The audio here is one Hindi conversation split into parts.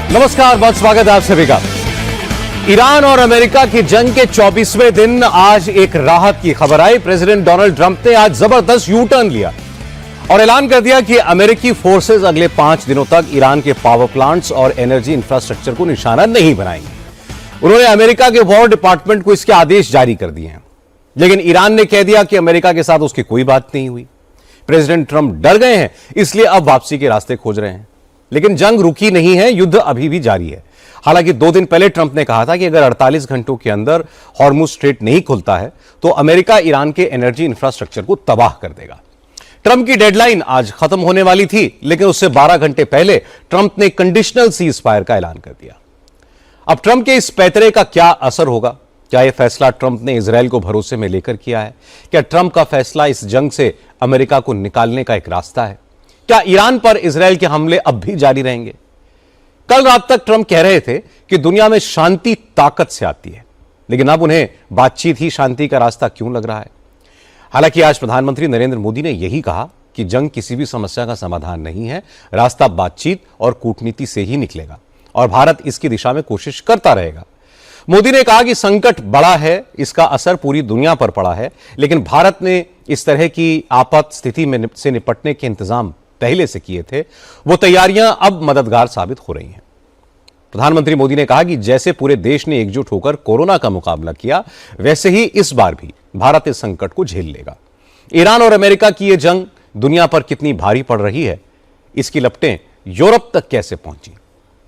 नमस्कार, बहुत स्वागत है आप सभी का। ईरान और अमेरिका की जंग के 24वें दिन आज एक राहत की खबर आई। प्रेसिडेंट डोनाल्ड ट्रंप ने आज जबरदस्त यू टर्न लिया और ऐलान कर दिया कि अमेरिकी फोर्सेस अगले 5 दिनों तक ईरान के पावर प्लांट्स और एनर्जी इंफ्रास्ट्रक्चर को निशाना नहीं बनाएंगे। उन्होंने अमेरिका के वॉर डिपार्टमेंट को इसके आदेश जारी कर दिए हैं, लेकिन ईरान ने कह दिया कि अमेरिका के साथ उसकी कोई बात नहीं हुई। प्रेसिडेंट ट्रंप डर गए हैं, इसलिए अब वापसी के रास्ते खोज रहे हैं। लेकिन जंग रुकी नहीं है, युद्ध अभी भी जारी है। हालांकि 2 दिन पहले ट्रंप ने कहा था कि अगर 48 घंटों के अंदर हॉर्मुज स्ट्रेट नहीं खुलता है तो अमेरिका ईरान के एनर्जी इंफ्रास्ट्रक्चर को तबाह कर देगा। ट्रंप की डेडलाइन आज खत्म होने वाली थी, लेकिन उससे 12 घंटे पहले ट्रंप ने कंडीशनल सीज फायर का ऐलान कर दिया। अब ट्रंप के इस पैतरे का क्या असर होगा? क्या यह फैसला ट्रंप ने इजरायल को भरोसे में लेकर किया है? क्या ट्रंप का फैसला इस जंग से अमेरिका को निकालने का एक रास्ता है? क्या ईरान पर इजरायल के हमले अब भी जारी रहेंगे? कल रात तक ट्रंप कह रहे थे कि दुनिया में शांति ताकत से आती है, लेकिन अब उन्हें बातचीत ही शांति का रास्ता क्यों लग रहा है? हालांकि आज प्रधानमंत्री नरेंद्र मोदी ने यही कहा कि जंग किसी भी समस्या का समाधान नहीं है, रास्ता बातचीत और कूटनीति से ही निकलेगा और भारत इसकी दिशा में कोशिश करता रहेगा। मोदी ने कहा कि संकट बड़ा है, इसका असर पूरी दुनिया पर पड़ा है, लेकिन भारत ने इस तरह की आपात स्थिति में से निपटने के इंतजाम पहले से किए थे। वो तैयारियां अब मददगार साबित हो रही हैं। प्रधानमंत्री मोदी ने कहा कि जैसे पूरे देश ने एकजुट होकर कोरोना का मुकाबला किया, वैसे ही इस बार भी भारत इस संकट को झेल लेगा। ईरान और अमेरिका की यह जंग दुनिया पर कितनी भारी पड़ रही है, इसकी लपटें यूरोप तक कैसे पहुंची,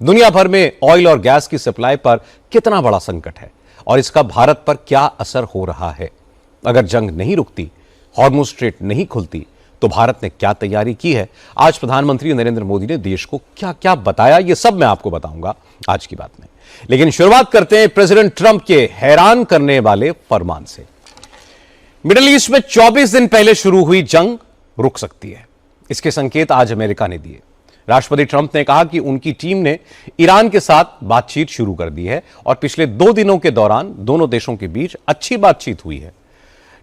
दुनिया भर में ऑयल और गैस की सप्लाई पर कितना बड़ा संकट है और इसका भारत पर क्या असर हो रहा है? अगर जंग नहीं रुकती, हॉर्मुज स्ट्रेट नहीं खुलती, तो भारत ने क्या तैयारी की है? आज प्रधानमंत्री नरेंद्र मोदी ने देश को क्या क्या बताया, यह सब मैं आपको बताऊंगा आज की बात में। लेकिन शुरुआत करते हैं प्रेसिडेंट ट्रंप के हैरान करने वाले फरमान से। मिडिल ईस्ट में 24 दिन पहले शुरू हुई जंग रुक सकती है, इसके संकेत आज अमेरिका ने दिए। राष्ट्रपति ट्रंप ने कहा कि उनकी टीम ने ईरान के साथ बातचीत शुरू कर दी है और पिछले 2 दिनों के दौरान दोनों देशों के बीच अच्छी बातचीत हुई है।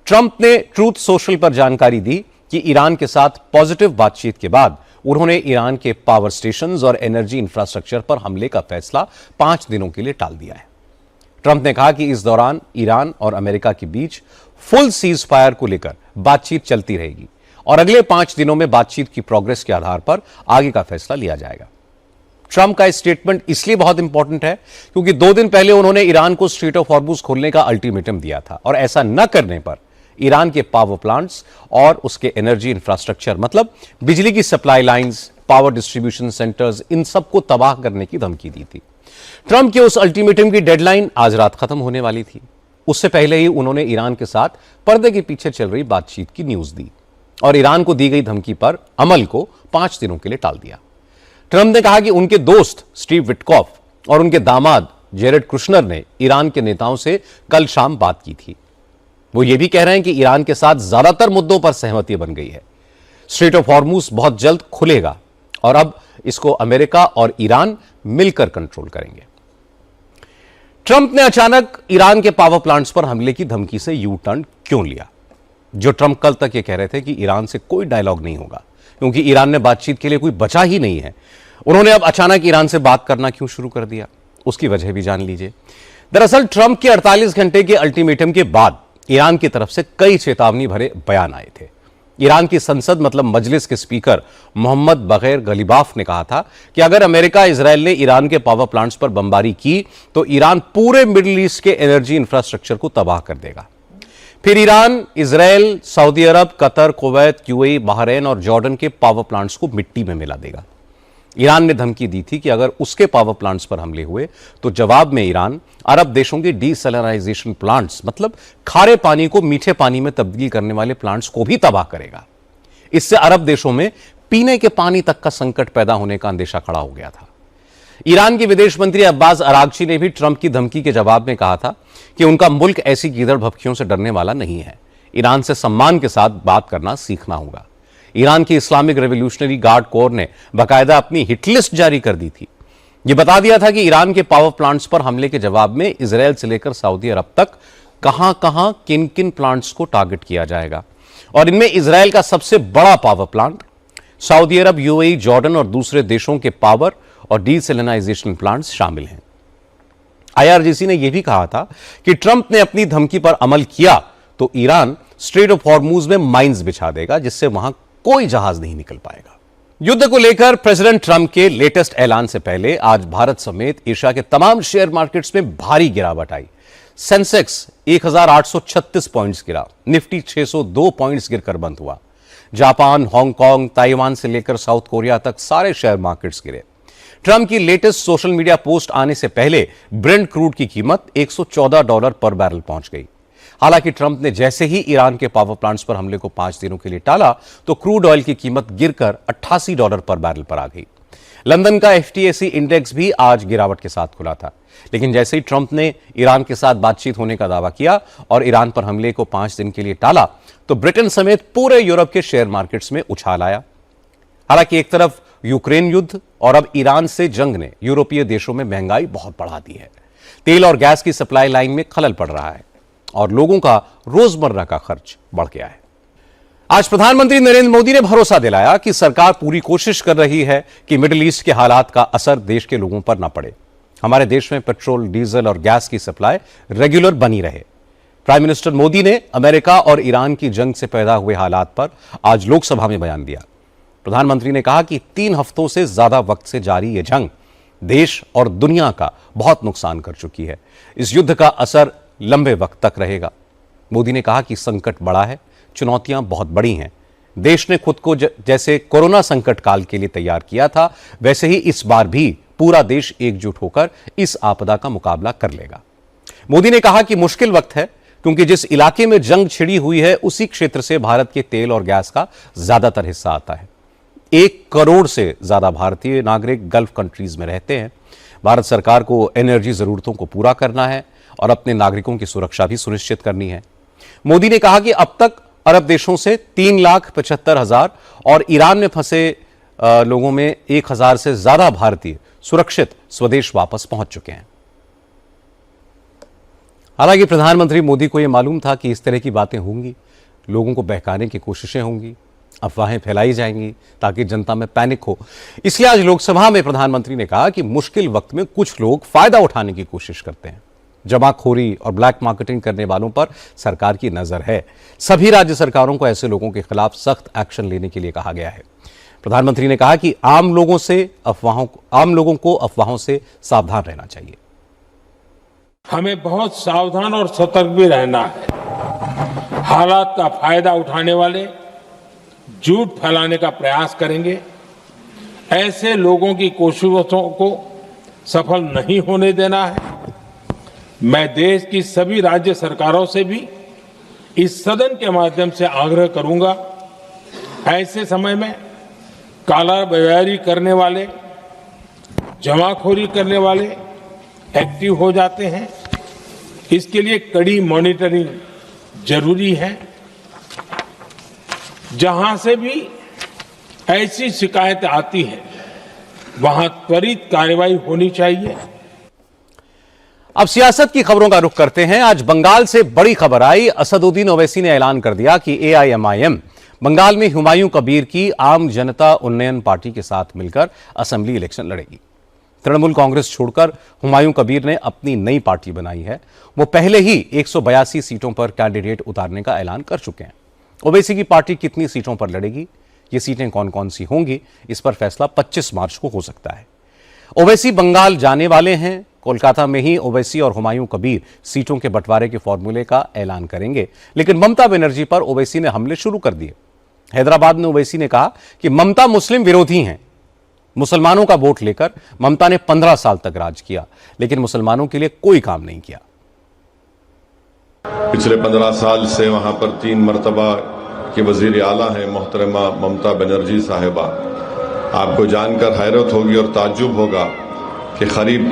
ट्रंप ने ट्रूथ सोशल पर जानकारी दी कि ईरान के साथ पॉजिटिव बातचीत के बाद उन्होंने ईरान के पावर स्टेशंस और एनर्जी इंफ्रास्ट्रक्चर पर हमले का फैसला 5 दिनों के लिए टाल दिया है। ट्रंप ने कहा कि इस दौरान ईरान और अमेरिका के बीच फुल सीज फायर को लेकर बातचीत चलती रहेगी और अगले 5 दिनों में बातचीत की प्रोग्रेस के आधार पर आगे का फैसला लिया जाएगा। ट्रंप का स्टेटमेंट इसलिए बहुत इंपॉर्टेंट है क्योंकि 2 दिन पहले उन्होंने ईरान को स्ट्रेट ऑफ हॉर्मुज खोलने का अल्टीमेटम दिया था और ऐसा न करने पर ईरान के पावर प्लांट्स और उसके एनर्जी इंफ्रास्ट्रक्चर, मतलब बिजली की supply lines, power distribution centres, इन सबको तबाह करने की धमकी दी थी। ट्रंप के उस अल्टीमेटम की डेडलाइन आज रात खत्म होने वाली थी। उससे पहले ही उन्होंने ईरान के साथ पर्दे के पीछे चल रही बातचीत की न्यूज दी और ईरान को दी गई धमकी पर अमल को 5 दिनों के लिए टाल दिया। ट्रंप ने कहा कि उनके दोस्त स्टीव विटकॉफ और उनके दामाद जेरेड कुशनर ने ईरान के नेताओं से कल शाम बात की थी। वो ये भी कह रहे हैं कि ईरान के साथ ज्यादातर मुद्दों पर सहमति बन गई है। स्ट्रेट ऑफ हॉर्मुज बहुत जल्द खुलेगा और अब इसको अमेरिका और ईरान मिलकर कंट्रोल करेंगे। ट्रंप ने अचानक ईरान के पावर प्लांट्स पर हमले की धमकी से यू टर्न क्यों लिया? जो ट्रंप कल तक ये कह रहे थे कि ईरान से कोई डायलॉग नहीं होगा क्योंकि ईरान ने बातचीत के लिए कोई बचा ही नहीं है, उन्होंने अब अचानक ईरान से बात करना क्यों शुरू कर दिया? उसकी वजह भी जान लीजिए। दरअसल ट्रंप के 48 घंटे के अल्टीमेटम के बाद ईरान की तरफ से कई चेतावनी भरे बयान आए थे। ईरान की संसद मतलब मजलिस के स्पीकर मोहम्मद बगैर गलीबाफ ने कहा था कि अगर अमेरिका इजरायल ने ईरान के पावर प्लांट्स पर बमबारी की तो ईरान पूरे मिडिल ईस्ट के एनर्जी इंफ्रास्ट्रक्चर को तबाह कर देगा। फिर ईरान इजरायल, सऊदी अरब, कतर, कुवैत, यूएई, बहरीन और जॉर्डन के पावर प्लांट्स को मिट्टी में मिला देगा। ईरान ने धमकी दी थी कि अगर उसके पावर प्लांट्स पर हमले हुए तो जवाब में ईरान अरब देशों के डीसैलिनाइजेशन प्लांट्स, मतलब खारे पानी को मीठे पानी में तब्दील करने वाले प्लांट्स को भी तबाह करेगा। इससे अरब देशों में पीने के पानी तक का संकट पैदा होने का अंदेशा खड़ा हो गया था। ईरान के विदेश मंत्री अब्बास अरागची ने भी ट्रंप की धमकी के जवाब में कहा था कि उनका मुल्क ऐसी गीदड़ भभकियों से डरने वाला नहीं है। ईरान से सम्मान के साथ बात करना सीखना होगा। ईरान की इस्लामिक रेवोल्यूशनरी गार्ड कोर ने बाकायदा अपनी हिट लिस्ट जारी कर दी थी। यह बता दिया था कि ईरान के पावर प्लांट्स पर हमले के जवाब में इजरायल से लेकर सऊदी अरब तक कहां किन किन प्लांट्स को टारगेट किया जाएगा और इनमें इजरायल का सबसे बड़ा पावर प्लांट, सऊदी अरब, यूएई, जॉर्डन और दूसरे देशों के पावर और डीसैलिनाइजेशन प्लांट्स शामिल हैं। IRGC ने यह भी कहा था कि ट्रंप ने अपनी धमकी पर अमल किया तो ईरान स्ट्रेट ऑफ हॉर्मूज में माइंस बिछा देगा, जिससे वहां कोई जहाज नहीं निकल पाएगा। युद्ध को लेकर प्रेसिडेंट ट्रंप के लेटेस्ट ऐलान से पहले आज भारत समेत एशिया के तमाम शेयर मार्केट्स में भारी गिरावट आई। सेंसेक्स 1836 पॉइंट्स गिरा, निफ्टी 602 पॉइंट्स गिरकर बंद हुआ। जापान, हांगकांग, ताइवान से लेकर साउथ कोरिया तक सारे शेयर मार्केट्स गिरे। ट्रंप की लेटेस्ट सोशल मीडिया पोस्ट आने से पहले ब्रेंट क्रूड की कीमत $114 पर बैरल पहुंच गई। हालांकि ट्रंप ने जैसे ही ईरान के पावर प्लांट्स पर हमले को 5 दिनों के लिए टाला तो क्रूड ऑयल की कीमत गिरकर $88 पर बैरल पर आ गई। लंदन का FTSE इंडेक्स भी आज गिरावट के साथ खुला था, लेकिन जैसे ही ट्रंप ने ईरान के साथ बातचीत होने का दावा किया और ईरान पर हमले को 5 दिन के लिए टाला तो ब्रिटेन समेत पूरे यूरोप के शेयर मार्केट्स में उछाल आया। हालांकि एक तरफ यूक्रेन युद्ध और अब ईरान से जंग ने यूरोपीय देशों में महंगाई बहुत बढ़ा दी है। तेल और गैस की सप्लाई लाइन में खलल पड़ रहा है और लोगों का रोजमर्रा का खर्च बढ़ गया है। आज प्रधानमंत्री नरेंद्र मोदी ने भरोसा दिलाया कि सरकार पूरी कोशिश कर रही है कि मिडिल ईस्ट के हालात का असर देश के लोगों पर न पड़े। हमारे देश में पेट्रोल, डीजल और गैस की सप्लाई रेगुलर बनी रहे। प्राइम मिनिस्टर मोदी ने अमेरिका और ईरान की जंग से पैदा हुए हालात पर आज लोकसभा में बयान दिया। प्रधानमंत्री ने कहा कि 3 हफ्तों से ज्यादा वक्त से जारी यह जंग देश और दुनिया का बहुत नुकसान कर चुकी है। इस युद्ध का असर लंबे वक्त तक रहेगा। मोदी ने कहा कि संकट बड़ा है, चुनौतियां बहुत बड़ी हैं। देश ने खुद को जैसे कोरोना संकट काल के लिए तैयार किया था, वैसे ही इस बार भी पूरा देश एकजुट होकर इस आपदा का मुकाबला कर लेगा। मोदी ने कहा कि मुश्किल वक्त है क्योंकि जिस इलाके में जंग छिड़ी हुई है उसी क्षेत्र से भारत के तेल और गैस का ज्यादातर हिस्सा आता है। 1 करोड़ से ज्यादा भारतीय नागरिक गल्फ कंट्रीज में रहते हैं। भारत सरकार को एनर्जी जरूरतों को पूरा करना है और अपने नागरिकों की सुरक्षा भी सुनिश्चित करनी है। मोदी ने कहा कि अब तक अरब देशों से 3,75,000 और ईरान में फंसे लोगों में 1,000 से ज्यादा भारतीय सुरक्षित स्वदेश वापस पहुंच चुके हैं। हालांकि प्रधानमंत्री मोदी को यह मालूम था कि इस तरह की बातें होंगी, लोगों को बहकाने की कोशिशें होंगी, अफवाहें फैलाई जाएंगी ताकि जनता में पैनिक हो। इसलिए आज लोकसभा में प्रधानमंत्री ने कहा कि मुश्किल वक्त में कुछ लोग फायदा उठाने की कोशिश करते हैं। जमाखोरी और ब्लैक मार्केटिंग करने वालों पर सरकार की नजर है। सभी राज्य सरकारों को ऐसे लोगों के खिलाफ सख्त एक्शन लेने के लिए कहा गया है। प्रधानमंत्री ने कहा कि आम लोगों को अफवाहों से सावधान रहना चाहिए। हमें बहुत सावधान और सतर्क भी रहना है। हालात का फायदा उठाने वाले झूठ फैलाने का प्रयास करेंगे। ऐसे लोगों की कोशिशों को सफल नहीं होने देना है। मैं देश की सभी राज्य सरकारों से भी इस सदन के माध्यम से आग्रह करूंगा, ऐसे समय में कालाबाजारी करने वाले, जमाखोरी करने वाले एक्टिव हो जाते हैं। इसके लिए कड़ी मॉनिटरिंग जरूरी है। जहां से भी ऐसी शिकायतें आती हैं वहां त्वरित कार्रवाई होनी चाहिए। अब सियासत की खबरों का रुख करते हैं। आज बंगाल से बड़ी खबर आई। असदुद्दीन ओवैसी ने ऐलान कर दिया कि AIMIM बंगाल में हुमायूं कबीर की आम जनता उन्नयन पार्टी के साथ मिलकर असेंबली इलेक्शन लड़ेगी। तृणमूल कांग्रेस छोड़कर हुमायूं कबीर ने अपनी नई पार्टी बनाई है। वो पहले ही 182 सीटों पर कैंडिडेट उतारने का ऐलान कर चुके हैं। ओवैसी की पार्टी कितनी सीटों पर लड़ेगी, ये सीटें कौन कौन सी होंगी, इस पर फैसला 25 मार्च को हो सकता है। ओवैसी बंगाल जाने वाले हैं। कोलकाता में ही ओवैसी और हुमायूं कबीर सीटों के बंटवारे के फॉर्मूले का ऐलान करेंगे, लेकिन ममता बनर्जी पर ओवैसी ने हमले शुरू कर दिए। हैदराबाद में ओवैसी ने कहा कि ममता मुस्लिम विरोधी हैं। मुसलमानों का वोट लेकर ममता ने 15 साल तक राज किया, लेकिन मुसलमानों के लिए कोई काम नहीं किया। पिछले 15 साल से वहां पर 3 मरतबा के वजीर आला हैं मोहतरमा ममता बनर्जी साहिबा। आपको जानकर हैरत होगी और ताज्जुब होगा कि करीब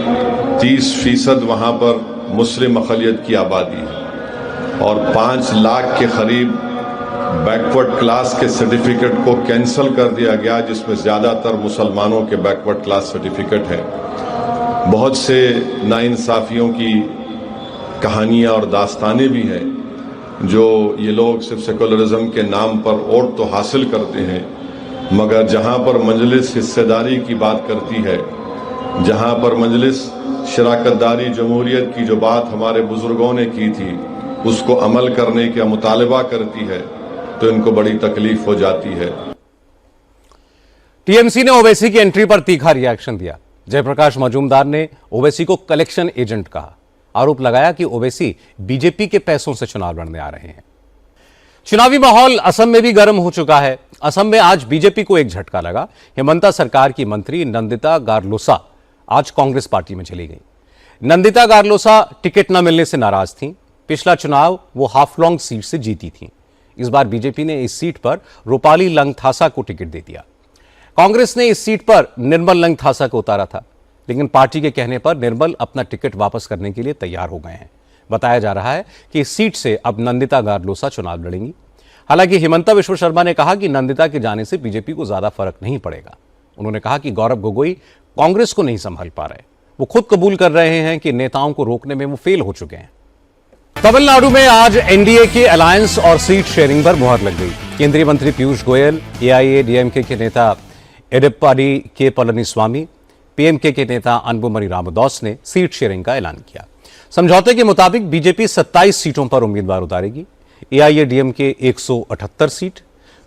30% वहां पर मुस्लिम अक़लियत की आबादी है और 5 लाख के करीब बैकवर्ड क्लास के सर्टिफिकेट को कैंसिल कर दिया गया, जिसमें ज्यादातर मुसलमानों के बैकवर्ड क्लास सर्टिफिकेट है। बहुत से नाइंसाफियों की कहानियां और दास्तानें भी हैं जो ये लोग सिर्फ सेकुलरिज्म के नाम पर वोट तो हासिल करते हैं, मगर जहां पर मजलिस हिस्सेदारी की बात करती है जहां पर मजलिस शराकतदारी जमहूरियत की जो बात हमारे बुजुर्गों ने की थी उसको अमल करने का मुतालबा करती है तो इनको बड़ी तकलीफ हो जाती है। टीएमसी ने ओवैसी की एंट्री पर तीखा रिएक्शन दिया। जयप्रकाश मजूमदार ने ओवैसी को कलेक्शन एजेंट कहा। आरोप लगाया कि ओवैसी बीजेपी के पैसों से चुनाव लड़ने आ रहे हैं। चुनावी माहौल असम में भी गर्म हो चुका है। असम में आज बीजेपी को एक झटका लगा। हेमंता सरकार की मंत्री नंदिता गारलोसा आज कांग्रेस पार्टी में चली गई। नंदिता गारलोसा टिकट न मिलने से नाराज थीं। पिछला चुनाव वो हाफलॉन्ग सीट से जीती थीं। इस बार बीजेपी ने इस सीट पर रूपाली लंगथासा को टिकट दे दिया। कांग्रेस ने इस सीट पर निर्मल लंगथासा को उतारा था, लेकिन पार्टी के कहने पर निर्मल अपना टिकट वापस करने के लिए तैयार हो गए हैं। बताया जा रहा है कि इस सीट से अब नंदिता गारलोसा चुनाव लड़ेंगी। हालांकि हिमंता विश्व शर्मा ने कहा कि नंदिता के जाने से बीजेपी को ज्यादा फर्क नहीं पड़ेगा। उन्होंने कहा कि गौरव गोगोई कांग्रेस को नहीं संभाल पा रहे। वो खुद कबूल कर रहे हैं कि नेताओं को रोकने में वो फेल हो चुके हैं। तमिलनाडु में आज एनडीए के अलायंस और सीट शेयरिंग पर मुहर लग गई। केंद्रीय मंत्री पीयूष गोयल, एआईएडीएमके के नेता एडप्पाडी के पलनीस्वामी, पीएमके के नेता अनबुमनी रामदास ने सीट शेयरिंग का ऐलान किया। समझौते के मुताबिक बीजेपी 27 सीटों पर उम्मीदवार उतारेगी। एआईएडीएमके 178 सीट,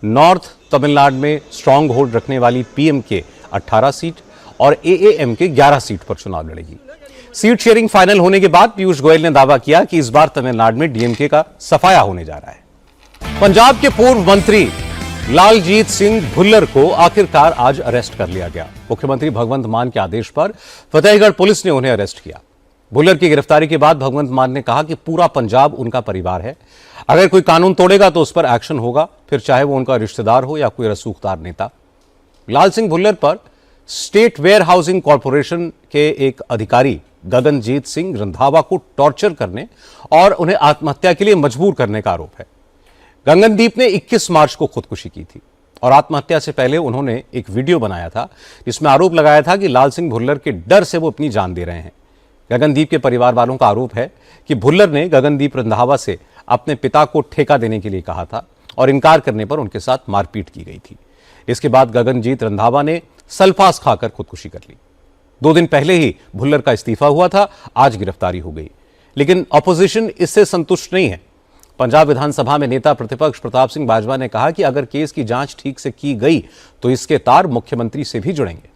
नॉर्थ तमिलनाडु में स्ट्रांग होल्ड रखने वाली पीएमके 18 सीट और एएएमके 11 सीट पर चुनाव लड़ेगी। सीट शेयरिंग फाइनल होने के बाद पीयूष गोयल ने दावा किया कि इस बार तमिलनाडु में डीएमके का सफाया होने जा रहा है। पंजाब के पूर्व मंत्री लालजीत सिंह भुल्लर को आखिरकार आज अरेस्ट कर लिया गया। मुख्यमंत्री भगवंत मान के आदेश पर फतेहगढ़ पुलिस ने उन्हें अरेस्ट किया। भुल्लर की गिरफ्तारी के बाद भगवंत मान ने कहा कि पूरा पंजाब उनका परिवार है। अगर कोई कानून तोड़ेगा तो उस पर एक्शन होगा, फिर चाहे वो उनका रिश्तेदार हो या कोई रसूखदार नेता। लाल सिंह भुल्लर पर स्टेट वेयर हाउसिंग कॉरपोरेशन के एक अधिकारी गगनजीत सिंह रंधावा को टॉर्चर करने और उन्हें आत्महत्या के लिए मजबूर करने का आरोप है। गगनदीप ने 21 मार्च को खुदकुशी की थी और आत्महत्या से पहले उन्होंने एक वीडियो बनाया था जिसमें आरोप लगाया था कि लाल सिंह भुल्लर के डर से वो अपनी जान दे रहे हैं। गगनदीप के परिवार वालों का आरोप है कि भुल्लर ने गगनदीप रंधावा से अपने पिता को ठेका देने के लिए कहा था और इनकार करने पर उनके साथ मारपीट की गई थी। इसके बाद गगनजीत रंधावा ने सल्फास खाकर खुदकुशी कर ली। 2 दिन पहले ही भुल्लर का इस्तीफा हुआ था, आज गिरफ्तारी हो गई। लेकिन ऑपोजिशन इससे संतुष्ट नहीं है। पंजाब विधानसभा में नेता प्रतिपक्ष प्रताप सिंह बाजवा ने कहा कि अगर केस की जांच ठीक से की गई तो इसके तार मुख्यमंत्री से भी जुड़ेंगे।